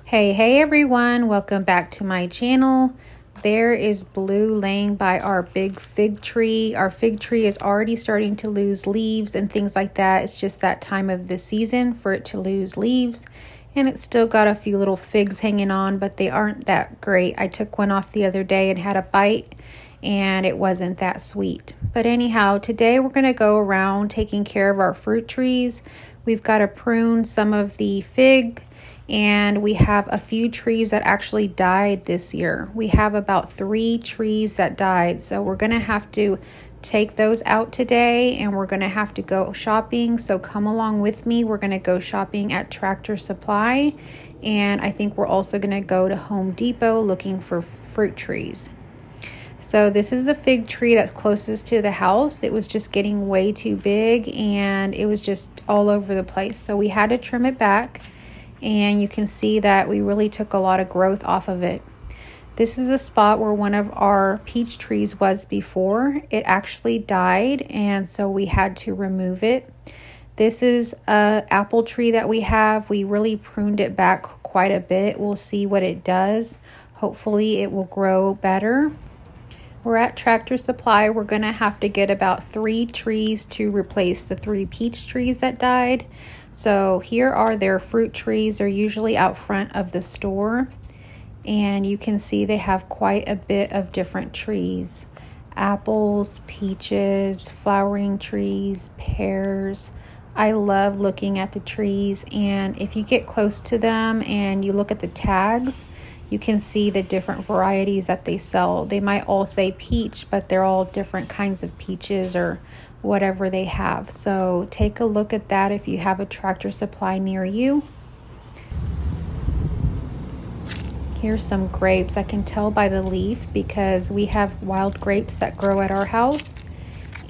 Hey everyone, welcome back to my channel. There is blue laying by our big fig tree. Our fig tree is already starting to lose leaves and things like that. It's just that time of the season for it to lose leaves, and it's still got a few little figs hanging on, but they aren't that great. I took one off the other day and had a bite and it wasn't that sweet. But anyhow, today we're going to go around taking care of our fruit trees. We've got to prune some of the fig, and we have a few trees that actually died this year. We have about 3 trees that died, so we're gonna have to take those out today, and we're gonna have to go shopping. So come along with me. We're gonna go shopping at Tractor Supply, and I think we're also gonna go to Home Depot looking for fruit trees. So this is the fig tree that's closest to the house. It was just getting way too big and it was just all over the place, so we had to trim it back. And you can see that we really took a lot of growth off of it. This is a spot where one of our peach trees was before. It actually died, and so we had to remove it. This is an apple tree that we have. We really pruned it back quite a bit. We'll see what it does. Hopefully it will grow better. We're at Tractor Supply. We're gonna have to get about 3 trees to replace the 3 peach trees that died. So here are their fruit trees. They're usually out front of the store, and you can see they have quite a bit of different trees. Apples, peaches, flowering trees, pears. I love looking at the trees, and if you get close to them and you look at the tags, you can see the different varieties that they sell. They might all say peach, but they're all different kinds of peaches or whatever they have. So take a look at that if you have a Tractor Supply near you. Here's some grapes. I can tell by the leaf because we have wild grapes that grow at our house,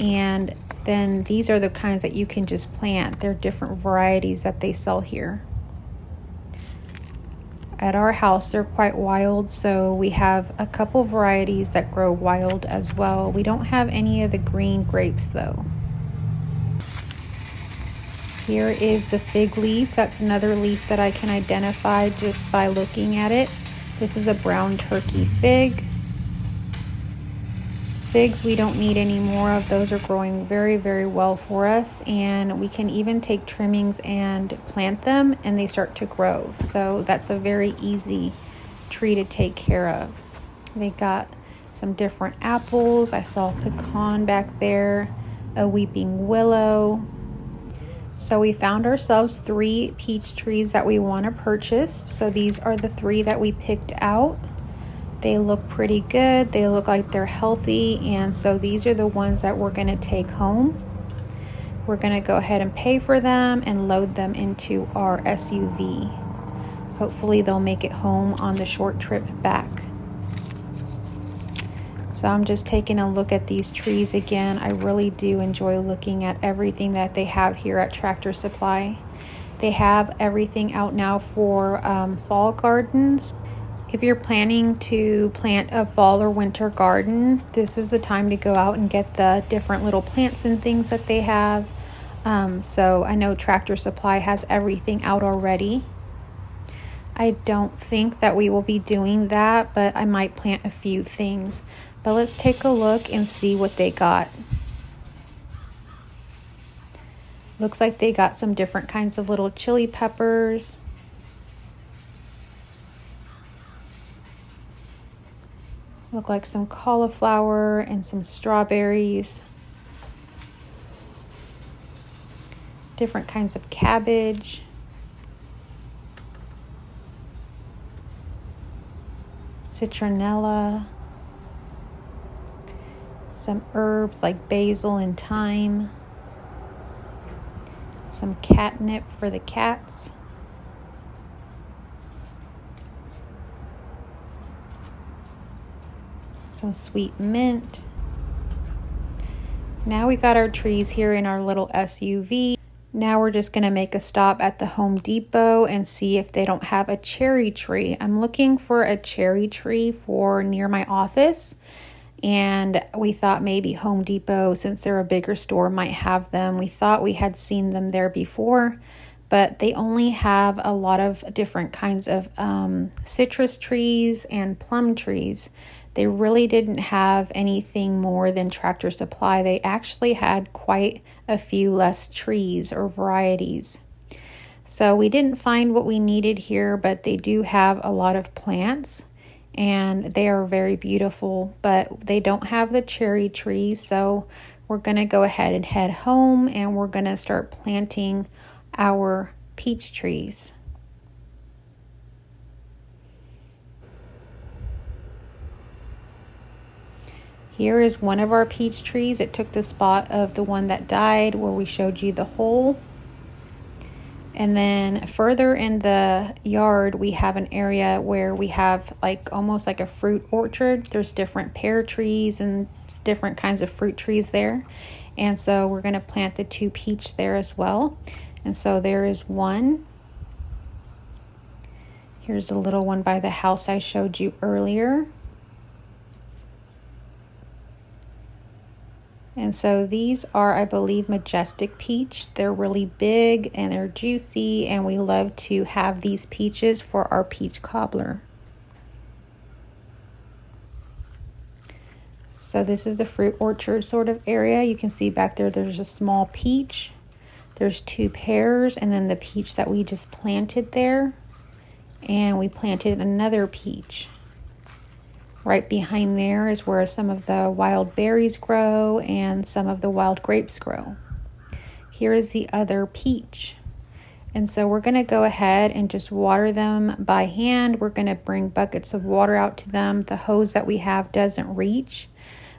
and then these are the kinds that you can just plant. They're different varieties that they sell here. At our house, they're quite wild, so we have a couple varieties that grow wild as well. We don't have any of the green grapes though. Here is the fig leaf. That's another leaf that I can identify just by looking at it. This is a brown turkey fig. Figs we don't need any more of. Those are growing very well for us, and we can even take trimmings and plant them and they start to grow. So that's a very easy tree to take care of. They got some different apples. I saw a pecan back there, a weeping willow. So we found ourselves 3 peach trees that we want to purchase. So these are the 3 that we picked out. They look pretty good. They look like they're healthy, and so these are the ones that we're going to take home. We're going to go ahead and pay for them and load them into our SUV. Hopefully they'll make it home on the short trip back. So I'm just taking a look at these trees again. I really do enjoy looking at everything that they have here at Tractor Supply. They have everything out now for fall gardens. If you're planning to plant a fall or winter garden, this is the time to go out and get the different little plants and things that they have. So I know Tractor Supply has everything out already. I don't think that we will be doing that, but I might plant a few things. But let's take a look and see what they got. Looks like they got some different kinds of little chili peppers. Look like some cauliflower and some strawberries. Different kinds of cabbage. Citronella. Some herbs like basil and thyme. Some catnip for the cats. Some sweet mint. Now we got our trees here in our little SUV. Now we're just gonna make a stop at the Home Depot and see if they don't have a cherry tree. I'm looking for a cherry tree for near my office, and we thought maybe Home Depot, since they're a bigger store, might have them. We thought we had seen them there before, but they only have a lot of different kinds of citrus trees and plum trees. They really didn't have anything more than Tractor Supply. They actually had quite a few less trees or varieties. So we didn't find what we needed here, but they do have a lot of plants and they are very beautiful, but they don't have the cherry tree. So we're going to go ahead and head home and we're going to start planting our peach trees. Here is one of our peach trees. It took the spot of the one that died where we showed you the hole. And then further in the yard, we have an area where we have almost like a fruit orchard. There's different pear trees and different kinds of fruit trees there. And so we're going to plant the 2 peach there as well. And so there is one. Here's a little one by the house I showed you earlier. And so these are, I believe, majestic peach. They're really big and they're juicy, and we love to have these peaches for our peach cobbler. So this is the fruit orchard sort of area. You can see back there, there's a small peach. There's 2 pears, and then the peach that we just planted there. And we planted another peach. Right behind there is where some of the wild berries grow and some of the wild grapes grow. Here is the other peach. And so we're going to go ahead and just water them by hand. We're going to bring buckets of water out to them. The hose that we have doesn't reach.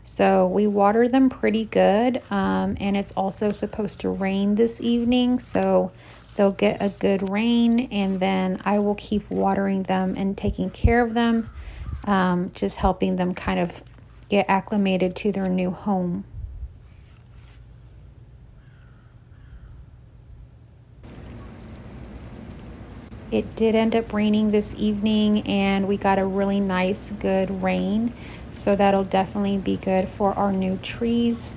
So we water them pretty good. And it's also supposed to rain this evening. So they'll get a good rain, and then I will keep watering them and taking care of them. Just helping them kind of get acclimated to their new home. It did end up raining this evening, and we got a really nice, good rain. So that'll definitely be good for our new trees.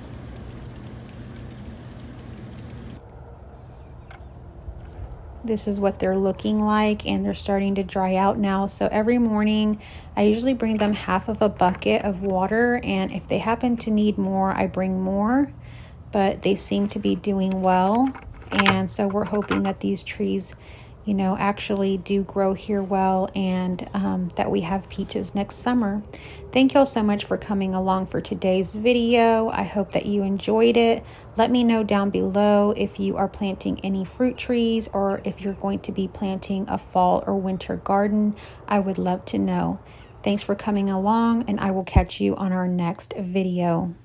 This is what they're looking like, and they're starting to dry out now. So every morning I usually bring them half of a bucket of water, and if they happen to need more, I bring more, but they seem to be doing well. And so we're hoping that these trees, actually do grow here well, and that we have peaches next summer. Thank y'all so much for coming along for today's video. I hope that you enjoyed it. Let me know down below if you are planting any fruit trees or if you're going to be planting a fall or winter garden. I would love to know. Thanks for coming along, and I will catch you on our next video.